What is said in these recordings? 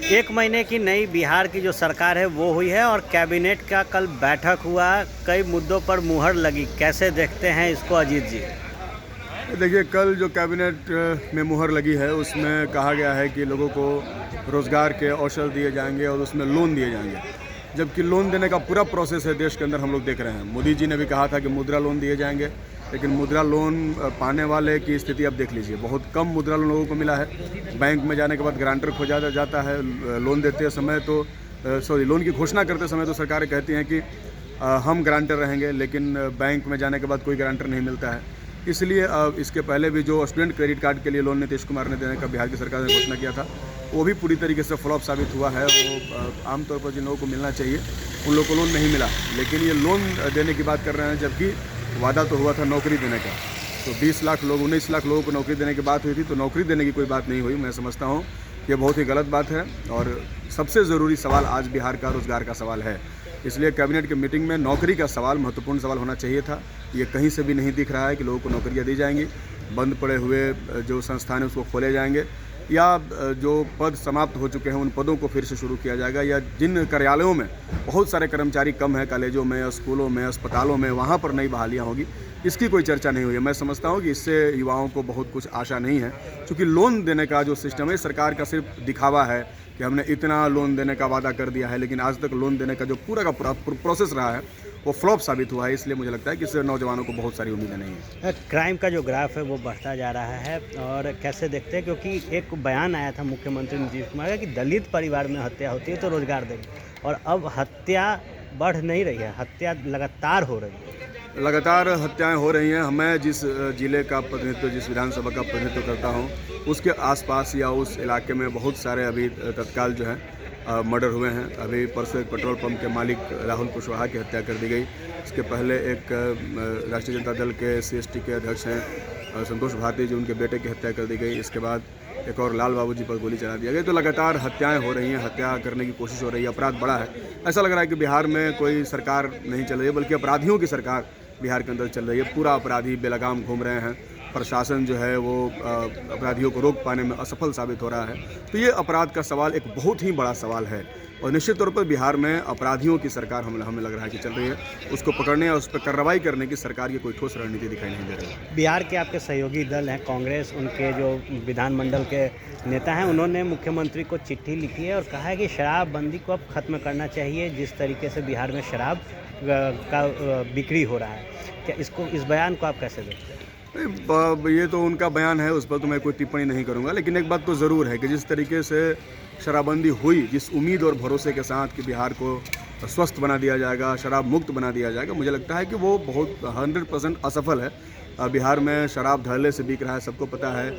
एक महीने की नई बिहार की जो सरकार है वो हुई है और कैबिनेट का कल बैठक हुआ, कई मुद्दों पर मुहर लगी। कैसे देखते हैं इसको अजीत जी? देखिए, कल जो कैबिनेट में मुहर लगी है उसमें कहा गया है कि लोगों को रोज़गार के अवसर दिए जाएंगे और उसमें लोन दिए जाएंगे, जबकि लोन देने का पूरा प्रोसेस है देश के अंदर हम लोग देख रहे हैं। मोदी जी ने भी कहा था कि मुद्रा लोन दिए जाएंगे, लेकिन मुद्रा लोन पाने वाले की स्थिति अब देख लीजिए, बहुत कम मुद्रा लोन लोगों को मिला है। बैंक में जाने के बाद गारंटर खोजा जाता है। लोन देते समय तो लोन की घोषणा करते समय तो सरकारें कहती हैं कि हम गारंटर रहेंगे, लेकिन बैंक में जाने के बाद कोई गारंटर नहीं मिलता है। इसलिए इसके पहले भी जो स्टूडेंट क्रेडिट कार्ड के लिए लोन नीतीश कुमार ने देने का बिहार की सरकार ने घोषणा किया था, वो भी पूरी तरीके से फ्लॉप साबित हुआ है। वो आमतौर पर जिन लोगों को मिलना चाहिए उन लोगों को लोन नहीं मिला, लेकिन ये लोन देने की बात कर रहे हैं, जबकि वादा तो हुआ था नौकरी देने का। तो 20 लाख लोग 19 लाख लोगों को नौकरी देने की बात हुई थी, तो नौकरी देने की कोई बात नहीं हुई। मैं समझता हूँ ये बहुत ही गलत बात है और सबसे ज़रूरी सवाल आज बिहार का रोज़गार का सवाल है। इसलिए कैबिनेट की मीटिंग में नौकरी का सवाल महत्वपूर्ण सवाल होना चाहिए था। ये कहीं से भी नहीं दिख रहा है कि लोगों को नौकरियां दी जाएंगी। बंद पड़े हुए जो संस्थान हैं उसको खोले जाएंगे, या जो पद समाप्त हो चुके हैं उन पदों को फिर से शुरू किया जाएगा, या जिन कार्यालयों में बहुत सारे कर्मचारी कम हैं, कॉलेजों में, स्कूलों में, अस्पतालों में, वहाँ पर नई बहालियाँ होगी, इसकी कोई चर्चा नहीं हुई है। मैं समझता हूँ कि इससे युवाओं को बहुत कुछ आशा नहीं है, क्योंकि लोन देने का जो सिस्टम है सरकार का सिर्फ दिखावा है कि हमने इतना लोन देने का वादा कर दिया है, लेकिन आज तक लोन देने का जो पूरा का पूरा प्रोसेस रहा है वो फ्लॉप साबित हुआ है। इसलिए मुझे लगता है कि इससे नौजवानों को बहुत सारी उम्मीदें नहीं है। क्राइम का जो ग्राफ है वो बढ़ता जा रहा है, और कैसे देखते हैं, क्योंकि एक बयान आया था मुख्यमंत्री नीतीश कुमार का कि दलित परिवार में हत्या होती है तो रोजगार देंगे, और अब हत्या बढ़ नहीं रही है, हत्या लगातार हो रही है। लगातार हत्याएं हो रही हैं। मैं जिस ज़िले का प्रतिनिधित्व, जिस विधानसभा का प्रतिनिधित्व करता हूं, उसके आसपास या उस इलाके में बहुत सारे अभी तत्काल जो है मर्डर हुए हैं। अभी परसों एक पेट्रोल पंप के मालिक राहुल कुशवाहा की हत्या कर दी गई। इसके पहले एक राष्ट्रीय जनता दल के CST के अध्यक्ष हैं संतोष भारती जी, उनके बेटे की हत्या कर दी गई। इसके बाद एक और लाल बाबू जी पर गोली चला दिया गया। तो लगातार हत्याएं हो रही हैं, हत्या करने की कोशिश हो रही है, अपराध बढ़ा है। ऐसा लग रहा है कि बिहार में कोई सरकार नहीं चल रही है, बल्कि अपराधियों की सरकार बिहार के अंदर चल रही है। पूरा अपराधी बेलगाम घूम रहे हैं। प्रशासन जो है वो अपराधियों को रोक पाने में असफल साबित हो रहा है। तो ये अपराध का सवाल एक बहुत ही बड़ा सवाल है, और निश्चित तौर पर बिहार में अपराधियों की सरकार हमें लग रहा है कि चल रही है। उसको पकड़ने और उस पर कार्रवाई करने की सरकार की कोई ठोस रणनीति दिखाई नहीं दे रही है। बिहार के आपके सहयोगी दल हैं कांग्रेस, उनके जो विधानमंडल के नेता हैं, उन्होंने मुख्यमंत्री को चिट्ठी लिखी है और कहा है कि शराबबंदी को अब खत्म करना चाहिए। जिस तरीके से बिहार में शराब का बिक्री हो रहा है, क्या इस बयान को आप कैसे देखते हैं? ये तो उनका बयान है, उस पर तो मैं कोई टिप्पणी नहीं करूंगा, लेकिन एक बात तो ज़रूर है कि जिस तरीके से शराबबंदी हुई, जिस उम्मीद और भरोसे के साथ कि बिहार को स्वस्थ बना दिया जाएगा, शराब मुक्त बना दिया जाएगा, मुझे लगता है कि वो बहुत 100% असफल है। बिहार में शराब धड़ल्ले से बिक रहा है, सबको पता है।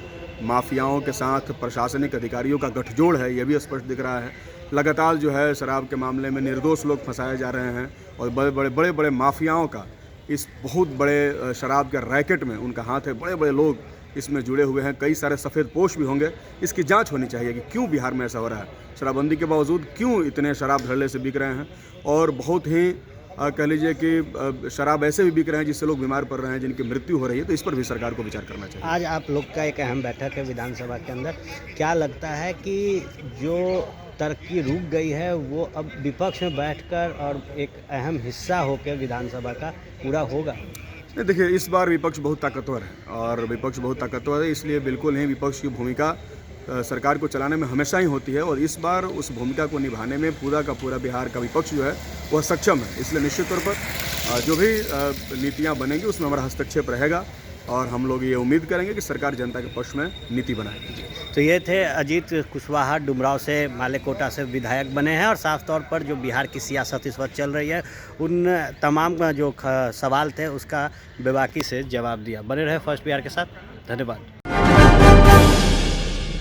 माफियाओं के साथ प्रशासनिक अधिकारियों का गठजोड़ है, ये भी स्पष्ट दिख रहा है। लगातार जो है शराब के मामले में निर्दोष लोग फंसाए जा रहे हैं, और बड़े बड़े माफियाओं का इस बहुत बड़े शराब के रैकेट में उनका हाथ है। बड़े बड़े लोग इसमें जुड़े हुए हैं, कई सारे सफ़ेद पोश भी होंगे। इसकी जांच होनी चाहिए कि क्यों बिहार में ऐसा हो रहा है। शराबबंदी के बावजूद क्यों इतने शराब धड़ल्ले से बिक रहे हैं, और बहुत ही कह लीजिए कि शराब ऐसे भी बिक रहे हैं जिससे लोग बीमार पड़ रहे हैं, जिनकी मृत्यु हो रही है। तो इस पर भी सरकार को विचार करना चाहिए। आज आप लोग का एक अहम बैठक है विधानसभा के अंदर, क्या लगता है कि जो तरक्की रुक गई है वो अब विपक्ष में बैठकर और एक अहम हिस्सा होकर विधानसभा का पूरा होगा? नहीं, देखिए, इस बार विपक्ष बहुत ताकतवर है, और विपक्ष बहुत ताकतवर है, इसलिए बिल्कुल नहीं, विपक्ष की भूमिका सरकार को चलाने में हमेशा ही होती है, और इस बार उस भूमिका को निभाने में पूरा का पूरा बिहार का विपक्ष जो है वह सक्षम है। इसलिए निश्चित तौर पर जो भी नीतियाँ बनेंगी उसमें हमारा हस्तक्षेप रहेगा, और हम लोग ये उम्मीद करेंगे कि सरकार जनता के पक्ष में नीति बनाएगी। तो ये थे अजीत कुशवाहा, डुमराव से, मालेकोटा से विधायक बने हैं, और साफ तौर पर जो बिहार की सियासत इस वक्त चल रही है उन तमाम जो सवाल थे उसका बेबाकी से जवाब दिया। बने रहे फर्स्ट बिहार के साथ। धन्यवाद।